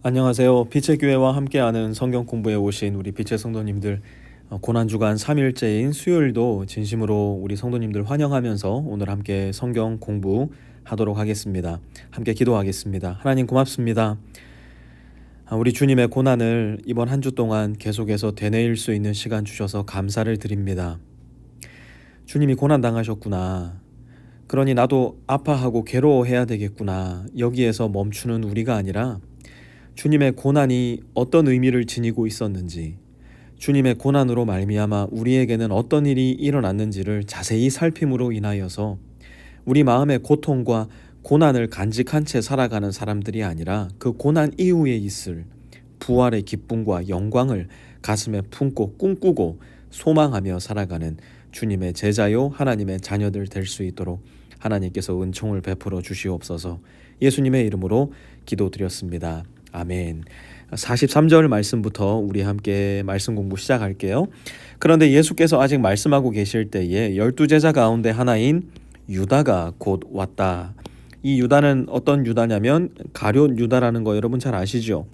안녕하세요. 빛의 교회와 함께하는 성경 공부에 오신 우리 빛의 성도님들, 고난주간 3일째인 수요일도 진심으로 우리 성도님들 환영하면서 오늘 함께 성경 공부하도록 하겠습니다. 함께 기도하겠습니다. 하나님 고맙습니다. 우리 주님의 고난을 이번 한 주 동안 계속해서 되뇌일 수 있는 시간 주셔서 감사를 드립니다. 주님이 고난 당하셨구나. 그러니 나도 아파하고 괴로워해야 되겠구나. 여기에서 멈추는 우리가 아니라 주님의 고난이 어떤 의미를 지니고 있었는지, 주님의 고난으로 말미암아 우리에게는 어떤 일이 일어났는지를 자세히 살핌으로 인하여서 우리 마음의 고통과 고난을 간직한 채 살아가는 사람들이 아니라 그 고난 이후에 있을 부활의 기쁨과 영광을 가슴에 품고 꿈꾸고 소망하며 살아가는 주님의 제자요 하나님의 자녀들 될 수 있도록 하나님께서 은총을 베풀어 주시옵소서. 예수님의 이름으로 기도드렸습니다. 아멘. 43절 말씀부터 우리 함께 말씀 공부 시작할게요. 그런데 예수께서 아직 말씀하고 계실 때에 12제자 가운데 하나인 유다가 곧 왔다. 이 유다는 어떤 유다냐면 가룟 유다라는 거 여러분 잘 아시죠?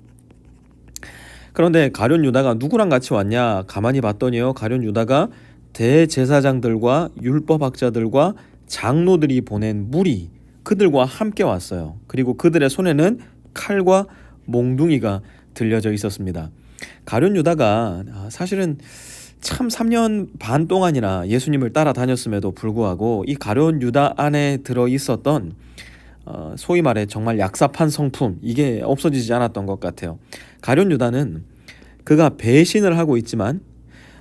그런데 가룟 유다가 누구랑 같이 왔냐? 가만히 봤더니요, 가룟 유다가 대제사장들과 율법학자들과 장로들이 보낸 무리, 그들과 함께 왔어요. 그리고 그들의 손에는 칼과 몽둥이가 들려져 있었습니다. 가룟 유다가 사실은 참 3년 반 동안이나 예수님을 따라다녔음에도 불구하고 이 가룟 유다 안에 들어 있었던 소위 말해 정말 약사판 성품, 이게 없어지지 않았던 것 같아요. 가룟 유다는 그가 배신을 하고 있지만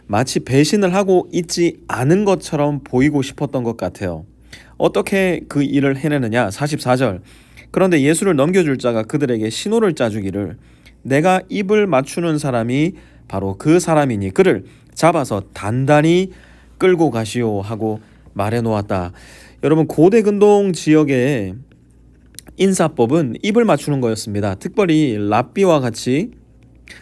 마치 배신을 하고 있지 않은 것처럼 보이고 싶었던 것 같아요. 어떻게 그 일을 해내느냐? 44절. 그런데 예수를 넘겨줄 자가 그들에게 신호를 짜주기를, 내가 입을 맞추는 사람이 바로 그 사람이니 그를 잡아서 단단히 끌고 가시오 하고 말해 놓았다. 여러분, 고대 근동 지역의 인사법은 입을 맞추는 거였습니다. 특별히 랍비와 같이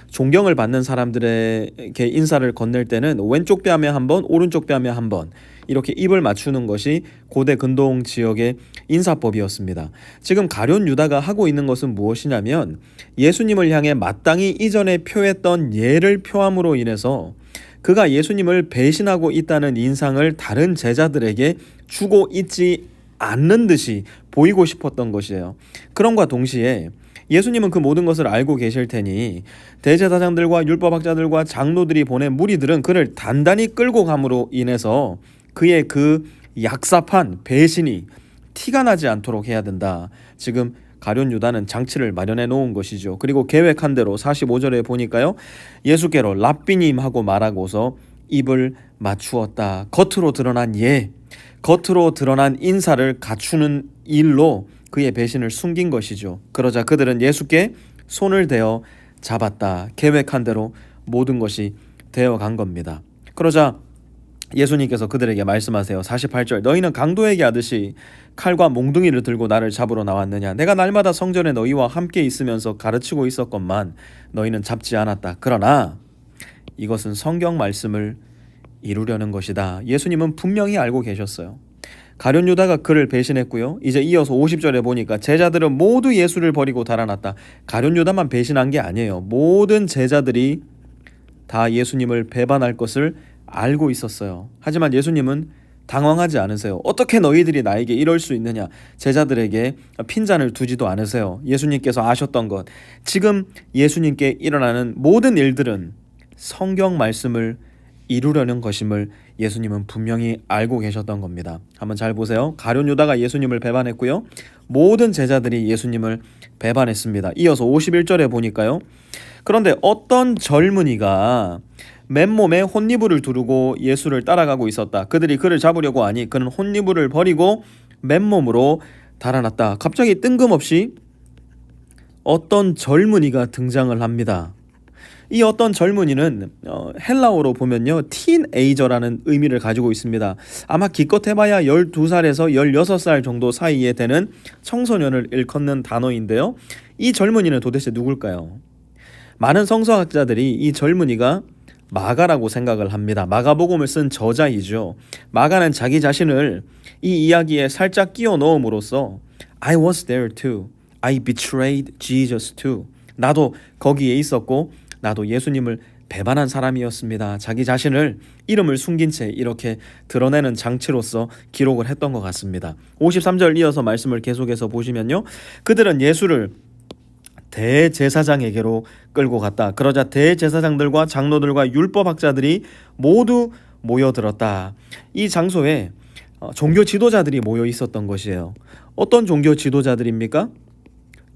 존경을 받는 사람들에게 인사를 건넬 때는 왼쪽 뺨에 한 번, 오른쪽 뺨에 한 번, 이렇게 입을 맞추는 것이 고대 근동 지역의 인사법이었습니다. 지금 가룟 유다가 하고 있는 것은 무엇이냐면 예수님을 향해 마땅히 이전에 표했던 예를 표함으로 인해서 그가 예수님을 배신하고 있다는 인상을 다른 제자들에게 주고 있지 않는 듯이 보이고 싶었던 것이에요. 그럼과 동시에 예수님은 그 모든 것을 알고 계실 테니 대제사장들과 율법학자들과 장로들이 보낸 무리들은 그를 단단히 끌고 감으로 인해서 그의 그 약사판 배신이 티가 나지 않도록 해야 된다. 지금 가룟 유다는 장치를 마련해 놓은 것이죠. 그리고 계획한 대로 45절에 보니까요, 예수께로 랍비님 하고 말하고서 입을 맞추었다. 겉으로 드러난 겉으로 드러난 인사를 갖추는 일로 그의 배신을 숨긴 것이죠. 그러자 그들은 예수께 손을 대어 잡았다. 계획한 대로 모든 것이 되어간 겁니다. 그러자 예수님께서 그들에게 말씀하세요. 48절. 너희는 강도에게 하듯이 칼과 몽둥이를 들고 나를 잡으러 나왔느냐? 내가 날마다 성전에 너희와 함께 있으면서 가르치고 있었건만 너희는 잡지 않았다. 그러나 이것은 성경 말씀을 이루려는 것이다. 예수님은 분명히 알고 계셨어요. 가룟 유다가 그를 배신했고요. 이제 이어서 50절에 보니까 제자들은 모두 예수를 버리고 달아났다. 가룟 유다만 배신한 게 아니에요. 모든 제자들이 다 예수님을 배반할 것을 알고 있었어요. 하지만 예수님은 당황하지 않으세요. 어떻게 너희들이 나에게 이럴 수 있느냐? 제자들에게 핀잔을 두지도 않으세요. 예수님께서 아셨던 것, 지금 예수님께 일어나는 모든 일들은 성경 말씀을 이루려는 것임을 예수님은 분명히 알고 계셨던 겁니다. 한번 잘 보세요. 가룟 유다가 예수님을 배반했고요, 모든 제자들이 예수님을 배반했습니다. 이어서 51절에 보니까요, 그런데 어떤 젊은이가 맨몸에 혼니부를 두르고 예수를 따라가고 있었다. 그들이 그를 잡으려고 하니 그는 혼니부를 버리고 맨몸으로 달아났다. 갑자기 뜬금없이 어떤 젊은이가 등장을 합니다. 이 어떤 젊은이는 헬라어로 보면요, 티네이저라는 의미를 가지고 있습니다. 아마 기껏 해봐야 12살에서 16살 정도 사이에 되는 청소년을 일컫는 단어인데요, 이 젊은이는 도대체 누굴까요? 많은 성서학자들이 이 젊은이가 마가라고 생각을 합니다. 마가복음을 쓴 저자이죠. 마가는 자기 자신을 이 이야기에 살짝 끼워 넣음으로써 I was there too. I betrayed Jesus too. 나도 거기에 있었고 나도 예수님을 배반한 사람이었습니다. 자기 자신을 이름을 숨긴 채 이렇게 드러내는 장치로서 기록을 했던 것 같습니다. 53절 이어서 말씀을 계속해서 보시면요. 그들은 예수를 대제사장에게로 끌고 갔다. 그러자 대제사장들과 장로들과 율법학자들이 모두 모여들었다. 이 장소에 종교 지도자들이 모여 있었던 것이에요. 어떤 종교 지도자들입니까?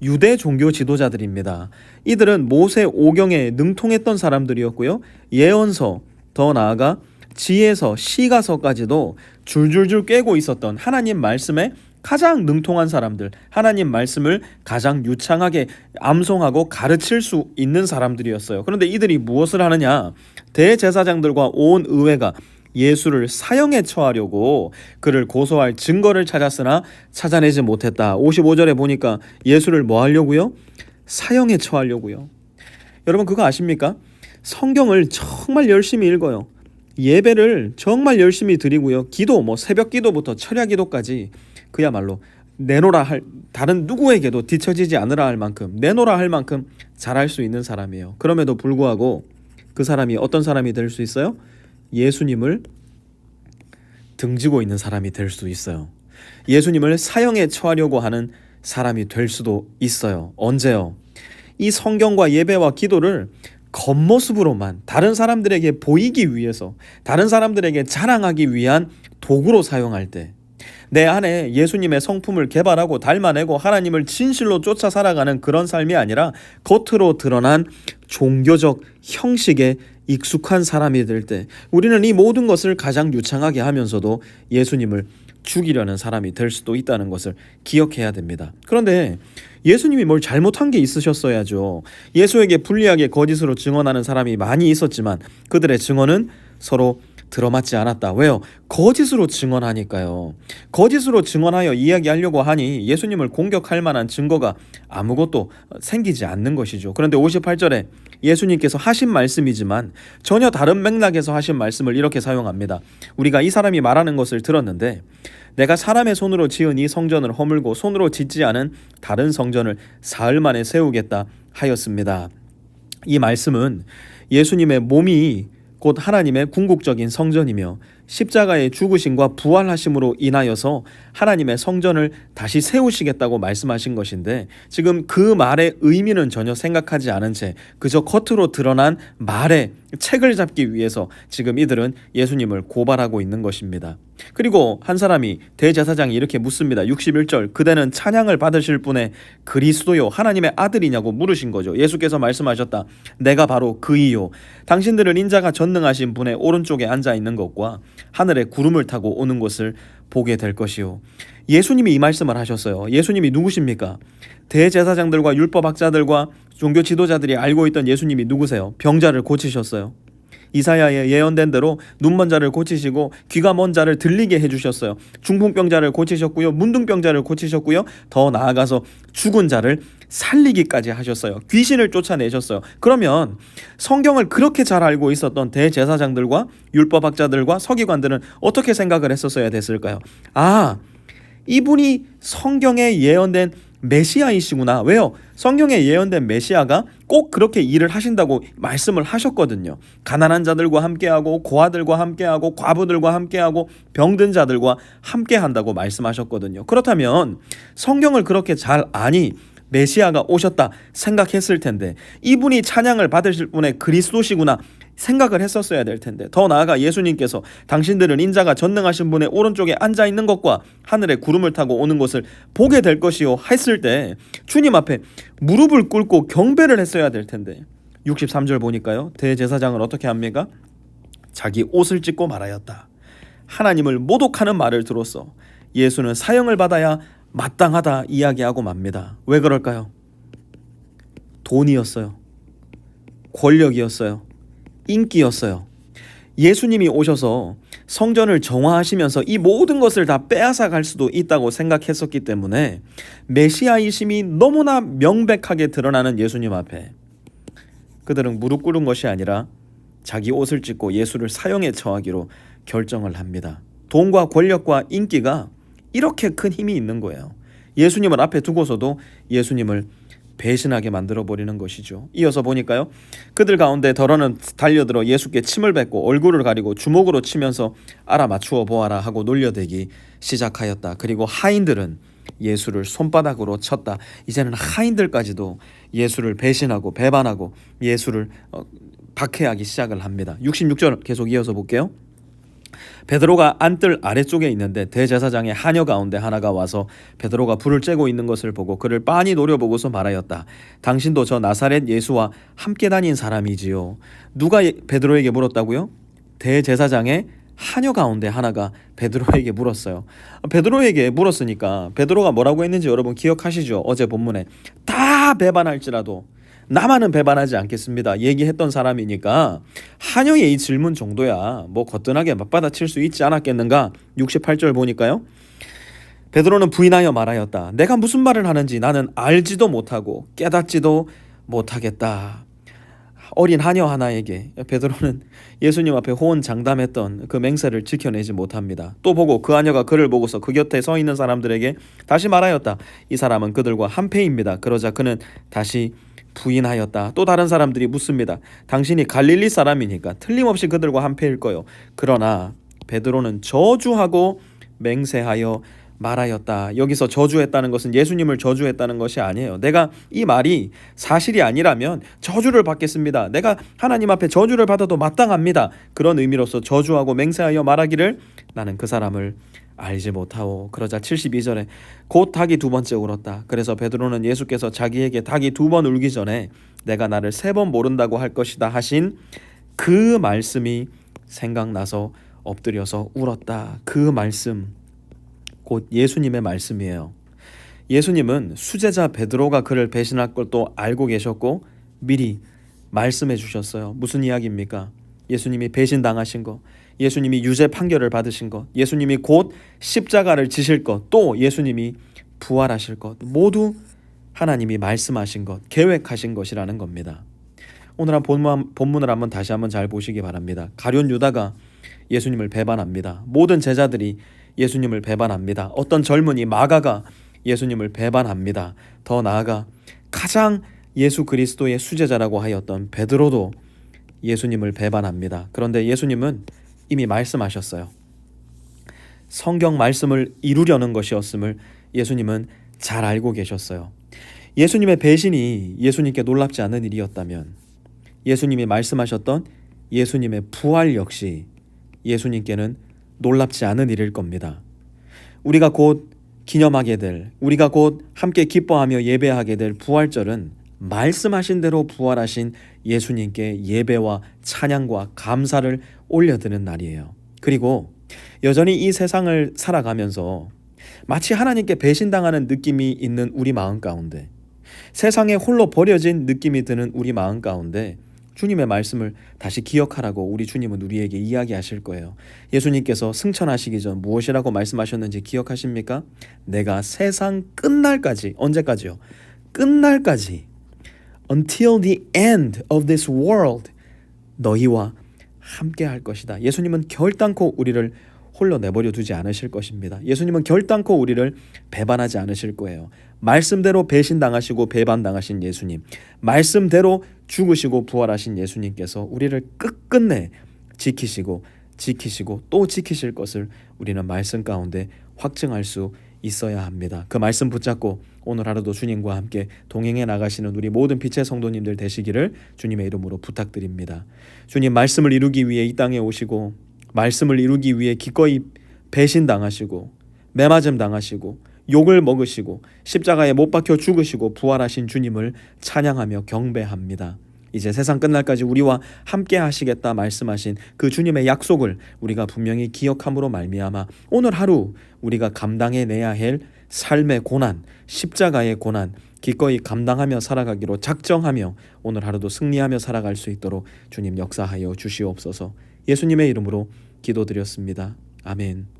유대 종교 지도자들입니다. 이들은 모세 오경에 능통했던 사람들이었고요. 예언서, 더 나아가 지혜서, 시가서까지도 줄줄줄 꿰고 있었던 하나님 말씀에 가장 능통한 사람들, 하나님 말씀을 가장 유창하게 암송하고 가르칠 수 있는 사람들이었어요. 그런데 이들이 무엇을 하느냐? 대제사장들과 온 의회가 예수를 사형에 처하려고 그를 고소할 증거를 찾았으나 찾아내지 못했다. 55절에 보니까 예수를 뭐 하려고요? 사형에 처하려고요. 여러분 그거 아십니까? 성경을 정말 열심히 읽어요. 예배를 정말 열심히 드리고요. 기도, 새벽 기도부터 철야 기도까지 그야말로 내노라 할, 다른 누구에게도 뒤처지지 않으라 할 만큼, 내노라 할 만큼 잘할 수 있는 사람이에요. 그럼에도 불구하고 그 사람이 어떤 사람이 될 수 있어요? 예수님을 등지고 있는 사람이 될 수도 있어요. 예수님을 사형에 처하려고 하는 사람이 될 수도 있어요. 언제요? 이 성경과 예배와 기도를 겉모습으로만 다른 사람들에게 보이기 위해서, 다른 사람들에게 자랑하기 위한 도구로 사용할 때, 내 안에 예수님의 성품을 개발하고 닮아내고 하나님을 진실로 쫓아 살아가는 그런 삶이 아니라 겉으로 드러난 종교적 형식에 익숙한 사람이 될 때, 우리는 이 모든 것을 가장 유창하게 하면서도 예수님을 죽이려는 사람이 될 수도 있다는 것을 기억해야 됩니다. 그런데 예수님이 뭘 잘못한 게 있으셨어야죠. 예수에게 불리하게 거짓으로 증언하는 사람이 많이 있었지만 그들의 증언은 서로 들어맞지 않았다. 왜요? 거짓으로 증언하니까요. 거짓으로 증언하여 이야기하려고 하니 예수님을 공격할 만한 증거가 아무것도 생기지 않는 것이죠. 그런데 58절에 예수님께서 하신 말씀이지만 전혀 다른 맥락에서 하신 말씀을 이렇게 사용합니다. 우리가 이 사람이 말하는 것을 들었는데 내가 사람의 손으로 지은 이 성전을 허물고 손으로 짓지 않은 다른 성전을 사흘 만에 세우겠다 하였습니다. 이 말씀은 예수님의 몸이 곧 하나님의 궁극적인 성전이며 십자가의 죽으심과 부활하심으로 인하여서 하나님의 성전을 다시 세우시겠다고 말씀하신 것인데, 지금 그 말의 의미는 전혀 생각하지 않은 채 그저 겉으로 드러난 말에 책을 잡기 위해서 지금 이들은 예수님을 고발하고 있는 것입니다. 그리고 한 사람이, 대제사장이 이렇게 묻습니다. 61절, 그대는 찬양을 받으실 분의 그리스도요 하나님의 아들이냐고 물으신 거죠. 예수께서 말씀하셨다. 내가 바로 그이요. 당신들은 인자가 전능하신 분의 오른쪽에 앉아 있는 것과 하늘에 구름을 타고 오는 것을 보게 될 것이요. 예수님이 이 말씀을 하셨어요. 예수님이 누구십니까? 대제사장들과 율법학자들과 종교 지도자들이 알고 있던 예수님이 누구세요? 병자를 고치셨어요. 이사야에 예언된 대로 눈먼 자를 고치시고 귀가 먼 자를 들리게 해주셨어요. 중풍병자를 고치셨고요. 문둥병자를 고치셨고요. 더 나아가서 죽은 자를 살리기까지 하셨어요. 귀신을 쫓아내셨어요. 그러면 성경을 그렇게 잘 알고 있었던 대제사장들과 율법학자들과 서기관들은 어떻게 생각을 했었어야 됐을까요? 이분이 성경에 예언된 메시아이시구나. 왜요? 성경에 예언된 메시아가 꼭 그렇게 일을 하신다고 말씀을 하셨거든요. 가난한 자들과 함께하고 고아들과 함께하고 과부들과 함께하고 병든 자들과 함께한다고 말씀하셨거든요. 그렇다면 성경을 그렇게 잘 아니 메시아가 오셨다 생각했을 텐데, 이분이 찬양을 받으실 분의 그리스도시구나 생각을 했었어야 될 텐데, 더 나아가 예수님께서 당신들은 인자가 전능하신 분의 오른쪽에 앉아 있는 것과 하늘에 구름을 타고 오는 것을 보게 될 것이요 했을 때 주님 앞에 무릎을 꿇고 경배를 했어야 될 텐데, 63절 보니까요, 대제사장은 어떻게 합니까? 자기 옷을 찢고 말하였다. 하나님을 모독하는 말을 들었어. 예수는 사형을 받아야 마땅하다 이야기하고 맙니다. 왜 그럴까요? 돈이었어요. 권력이었어요. 인기였어요. 예수님이 오셔서 성전을 정화하시면서 이 모든 것을 다 빼앗아 갈 수도 있다고 생각했었기 때문에 메시아이심이 너무나 명백하게 드러나는 예수님 앞에 그들은 무릎 꿇은 것이 아니라 자기 옷을 찢고 예수를 사형에 처하기로 결정을 합니다. 돈과 권력과 인기가 이렇게 큰 힘이 있는 거예요. 예수님을 앞에 두고서도 예수님을 배신하게 만들어버리는 것이죠. 이어서 보니까요. 그들 가운데 더러는 달려들어 예수께 침을 뱉고 얼굴을 가리고 주먹으로 치면서 알아맞추어 보아라 하고 놀려대기 시작하였다. 그리고 하인들은 예수를 손바닥으로 쳤다. 이제는 하인들까지도 예수를 배신하고 배반하고 예수를 박해하기 시작을 합니다. 66절 계속 이어서 볼게요. 베드로가 안뜰 아래쪽에 있는데 대제사장의 하녀 가운데 하나가 와서 베드로가 불을 쬐고 있는 것을 보고 그를 빤히 노려보고서 말하였다. 당신도 저 나사렛 예수와 함께 다닌 사람이지요. 누가 베드로에게 물었다고요? 대제사장의 하녀 가운데 하나가 베드로에게 물었어요. 베드로에게 물었으니까 베드로가 뭐라고 했는지 여러분 기억하시죠? 어제 본문에 다 배반할지라도 나만은 배반하지 않겠습니다 얘기했던 사람이니까 하녀의 이 질문 정도야 뭐 거뜬하게 맞받아칠 수 있지 않았겠는가. 68절 보니까요. 베드로는 부인하여 말하였다. 내가 무슨 말을 하는지 나는 알지도 못하고 깨닫지도 못하겠다. 어린 하녀 하나에게 베드로는 예수님 앞에 호언장담했던 그 맹세를 지켜내지 못합니다. 또 보고 그 하녀가 그를 보고서 그 곁에 서 있는 사람들에게 다시 말하였다. 이 사람은 그들과 한패입니다. 그러자 그는 다시 부인하였다. 또 다른 사람들이 묻습니다. 당신이 갈릴리 사람이니까 틀림없이 그들과 한패일 거요. 그러나 베드로는 저주하고 맹세하여 말하였다. 여기서 저주했다는 것은 예수님을 저주했다는 것이 아니에요. 내가 이 말이 사실이 아니라면 저주를 받겠습니다. 내가 하나님 앞에 저주를 받아도 마땅합니다. 그런 의미로서 저주하고 맹세하여 말하기를 나는 그 사람을 알지 못하오. 그러자 72절에 곧 닭이 두 번째 울었다. 그래서 베드로는 예수께서 자기에게 닭이 두 번 울기 전에 내가 나를 세 번 모른다고 할 것이다 하신 그 말씀이 생각나서 엎드려서 울었다. 그 말씀 곧 예수님의 말씀이에요. 예수님은 수제자 베드로가 그를 배신할 것도 알고 계셨고 미리 말씀해 주셨어요. 무슨 이야기입니까? 예수님이 배신당하신 것, 예수님이 유죄 판결을 받으신 것, 예수님이 곧 십자가를 지실 것, 또 예수님이 부활하실 것, 모두 하나님이 말씀하신 것, 계획하신 것이라는 겁니다. 오늘 본문을 한번 다시 한번 잘 보시기 바랍니다. 가룟 유다가 예수님을 배반합니다. 모든 제자들이 예수님을 배반합니다. 어떤 젊은이 마가가 예수님을 배반합니다. 더 나아가 가장 예수 그리스도의 수제자라고 하였던 베드로도 예수님을 배반합니다. 그런데 예수님은 이미 말씀하셨어요. 성경 말씀을 이루려는 것이었음을 예수님은 잘 알고 계셨어요. 예수님의 배신이 예수님께 놀랍지 않은 일이었다면 예수님이 말씀하셨던 예수님의 부활 역시 예수님께는 놀랍지 않은 일일 겁니다. 우리가 곧 기념하게 될, 우리가 곧 함께 기뻐하며 예배하게 될 부활절은 말씀하신 대로 부활하신 예수님께 예배와 찬양과 감사를 올려드리는 날이에요. 그리고 여전히 이 세상을 살아가면서 마치 하나님께 배신당하는 느낌이 있는 우리 마음 가운데, 세상에 홀로 버려진 느낌이 드는 우리 마음 가운데 주님의 말씀을 다시 기억하라고 우리 주님은 우리에게 이야기하실 거예요. 예수님께서 승천하시기 전 무엇이라고 말씀하셨는지 기억하십니까? 내가 세상 끝날까지, 언제까지요? 끝날까지, until the end of this world, 너희와 함께 할 것이다. 예수님은 결단코 우리를 홀로 내버려 두지 않으실 것입니다. 예수님은 결단코 우리를 배반하지 않으실 거예요. 말씀대로 배신당하시고 배반당하신 예수님, 말씀대로 죽으시고 부활하신 예수님께서 우리를 끝끝내 지키시고 또 지키실 것을 우리는 말씀 가운데 확증할 수 있어야 합니다. 그 말씀 붙잡고 오늘 하루도 주님과 함께 동행해 나가시는 우리 모든 빛의 성도님들 되시기를 주님의 이름으로 부탁드립니다. 주님, 말씀을 이루기 위해 이 땅에 오시고 말씀을 이루기 위해 기꺼이 배신당하시고 매맞음 당하시고 욕을 먹으시고 십자가에 못 박혀 죽으시고 부활하신 주님을 찬양하며 경배합니다. 이제 세상 끝날까지 우리와 함께 하시겠다 말씀하신 그 주님의 약속을 우리가 분명히 기억함으로 말미암아 오늘 하루 우리가 감당해내야 할 삶의 고난, 십자가의 고난 기꺼이 감당하며 살아가기로 작정하며 오늘 하루도 승리하며 살아갈 수 있도록 주님 역사하여 주시옵소서. 예수님의 이름으로 기도드렸습니다. 아멘.